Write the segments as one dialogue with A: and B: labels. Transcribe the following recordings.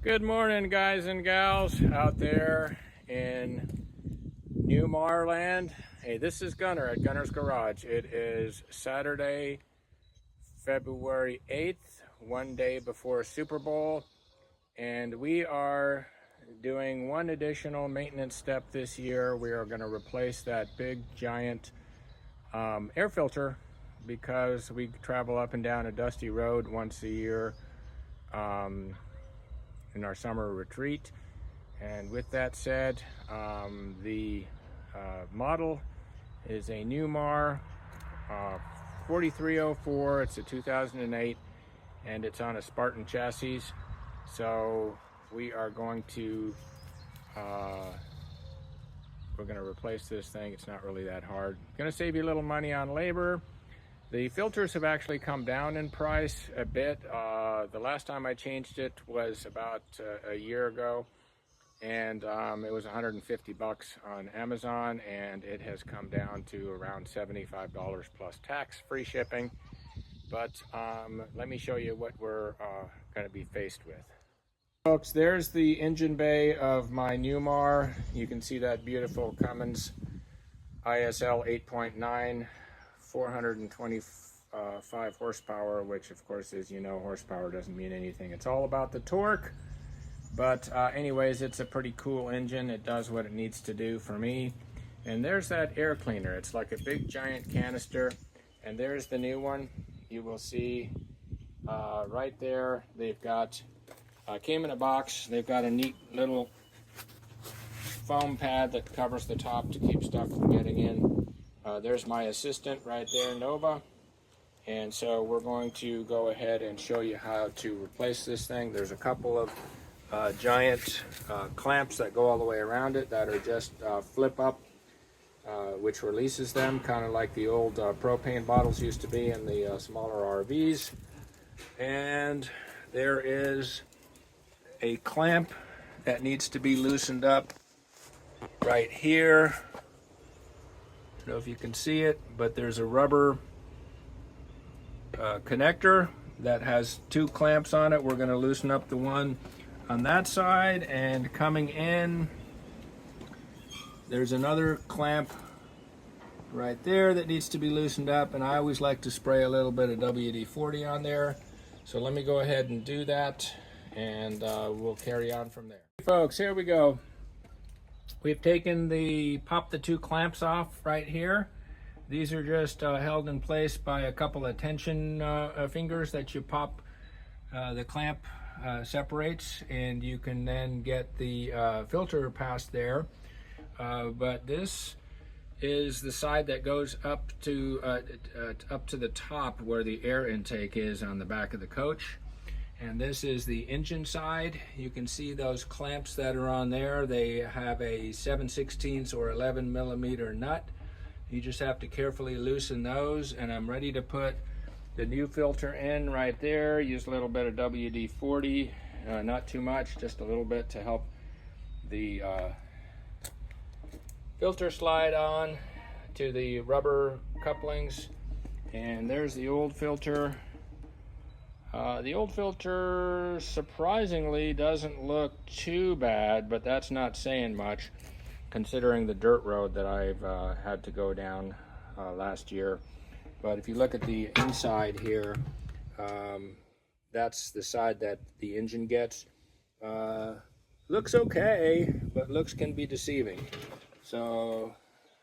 A: Good morning, guys and gals out there in Newmar land. Hey, this is Gunner at Gunner's Garage. It is Saturday, February 8th, one day before Super Bowl, and we are doing one additional maintenance step this year. We are going to replace that big giant air filter because we travel up and down a dusty road once a year in our summer retreat. And with that said, the model is a Newmar 4304. It's a 2008 and it's on a Spartan chassis. So we are going to we're going to replace this thing. It's not really that hard. Going to save you a little money on labor. The filters have actually come down in price a bit. The last time I changed it was about a year ago, and it was 150 bucks on Amazon, and it has come down to around $75 plus tax, free shipping. But let me show you what we're going to be faced with. Folks, there's the engine bay of my Newmar. You can see that beautiful Cummins ISL 8.9, 425 horsepower, which of course, as you know, horsepower doesn't mean anything. It's all about the torque. But anyways, it's a pretty cool engine. It does what it needs to do for me. And there's that air cleaner. It's like a big giant canister. And there's the new one. You will see right there, they've got came in a box. They've got a neat little foam pad that covers the top to keep stuff from getting in. There's my assistant right there, Nova. And so we're going to go ahead and show you how to replace this thing. There's a couple of giant clamps that go all the way around it that are just flip up, which releases them, kind of like the old propane bottles used to be in the smaller RVs. And there is a clamp that needs to be loosened up right here. I don't know if you can see it, but there's a rubber connector that has two clamps on it. We're going to loosen up the one on that side, and coming in, there's another clamp right there that needs to be loosened up, and I always like to spray a little bit of WD-40 on there. So let me go ahead and do that, and we'll carry on from there. Folks, here we go. We've popped the two clamps off right here. These are just held in place by a couple of tension fingers that you pop. The clamp separates, and you can then get the filter past there. But this is the side that goes up to the top where the air intake is on the back of the coach. And this is the engine side. You can see those clamps that are on there. They have a 7/16 or 11 millimeter nut. You just have to carefully loosen those, and I'm ready to put the new filter in right there. Use a little bit of WD-40, not too much, just a little bit to help the filter slide on to the rubber couplings. And there's the old filter. The old filter surprisingly doesn't look too bad, but that's not saying much considering the dirt road that I've had to go down last year. But if you look at the inside here, that's the side that the engine gets. Looks okay, but looks can be deceiving. So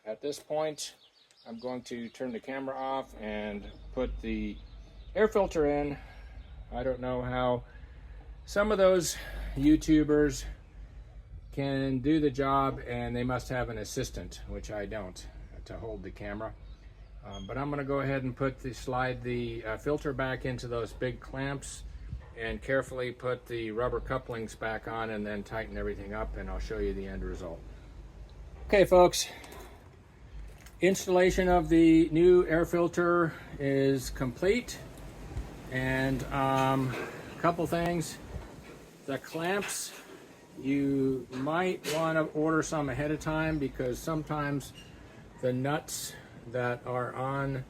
A: at this point, I'm going to turn the camera off and put the air filter in. I don't know how some of those YouTubers can do the job, and they must have an assistant, which I don't, to hold the camera. But I'm going to go ahead and slide the filter back into those big clamps and carefully put the rubber couplings back on, and then tighten everything up, and I'll show you the end result. Okay, folks, installation of the new air filter is complete. And a couple things. The clamps, you might want to order some ahead of time, because sometimes the nuts that are on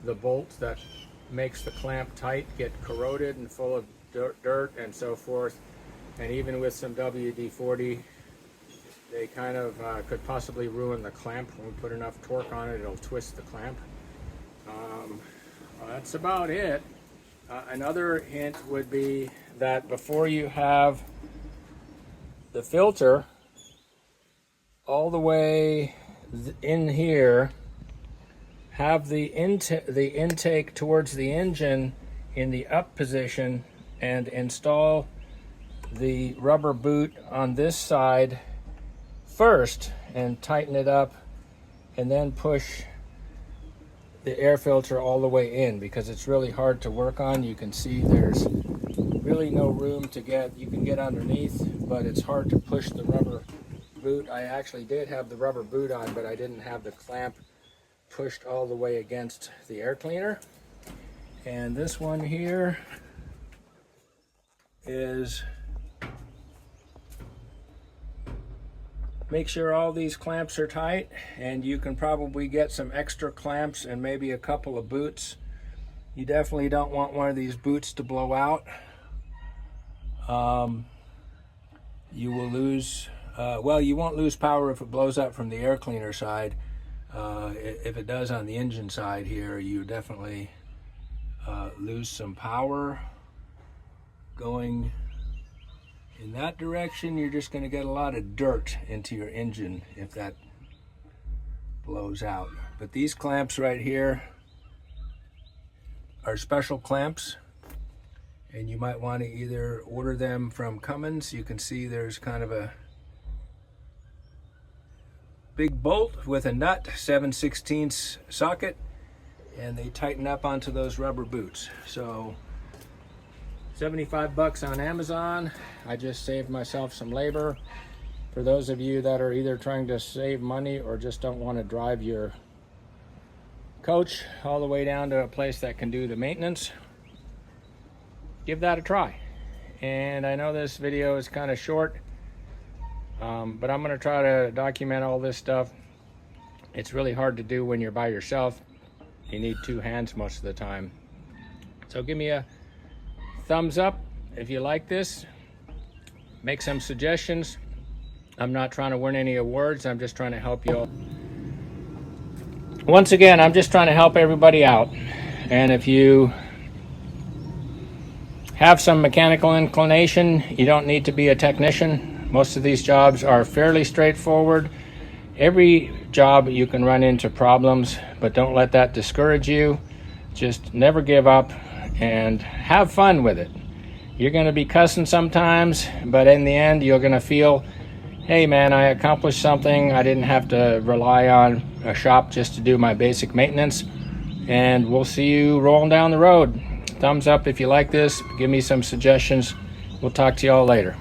A: the bolt that makes the clamp tight get corroded and full of dirt and so forth. And even with some WD-40, they kind of could possibly ruin the clamp. When we put enough torque on it, it'll twist the clamp. Well, that's about it. Another hint would be that before you have the filter all the way in here, have the intake towards the engine in the up position, and install the rubber boot on this side first and tighten it up, and then push the air filter all the way in, because it's really hard to work on. You can see there's really no room to get, you can get underneath, but it's hard to push the rubber boot. I actually did have the rubber boot on, but I didn't have the clamp pushed all the way against the air cleaner. And this one here is, make sure all these clamps are tight, and you can probably get some extra clamps and maybe a couple of boots. You definitely don't want one of these boots to blow out. You will lose, well, you won't lose power if it blows up from the air cleaner side. If it does on the engine side here, you definitely lose some power going in that direction. You're just going to get a lot of dirt into your engine if that blows out. But these clamps right here are special clamps, and you might want to either order them from Cummins. You can see there's kind of a big bolt with a nut, 7/16 socket, and they tighten up onto those rubber boots. So 75 bucks on Amazon. I just saved myself some labor. For those of you that are either trying to save money or just don't want to drive your coach all the way down to a place that can do the maintenance, give that a try. And I know this video is kind of short, but I'm going to try to document all this stuff. It's really hard to do when you're by yourself. You need two hands most of the time. So give me a thumbs up if you like this. Make some suggestions. I'm not trying to win any awards. I'm just trying to help you. Once again, I'm just trying to help everybody out. And if you have some mechanical inclination, you don't need to be a technician. Most of these jobs are fairly straightforward. Every job you can run into problems, but don't let that discourage you. Just never give up and have fun with it. You're going to be cussing sometimes, but in the end you're going to feel, hey man, I accomplished something. I didn't have to rely on a shop just to do my basic maintenance. And we'll see you rolling down the road. Thumbs up if you like this. Give me some suggestions. We'll talk to you all later.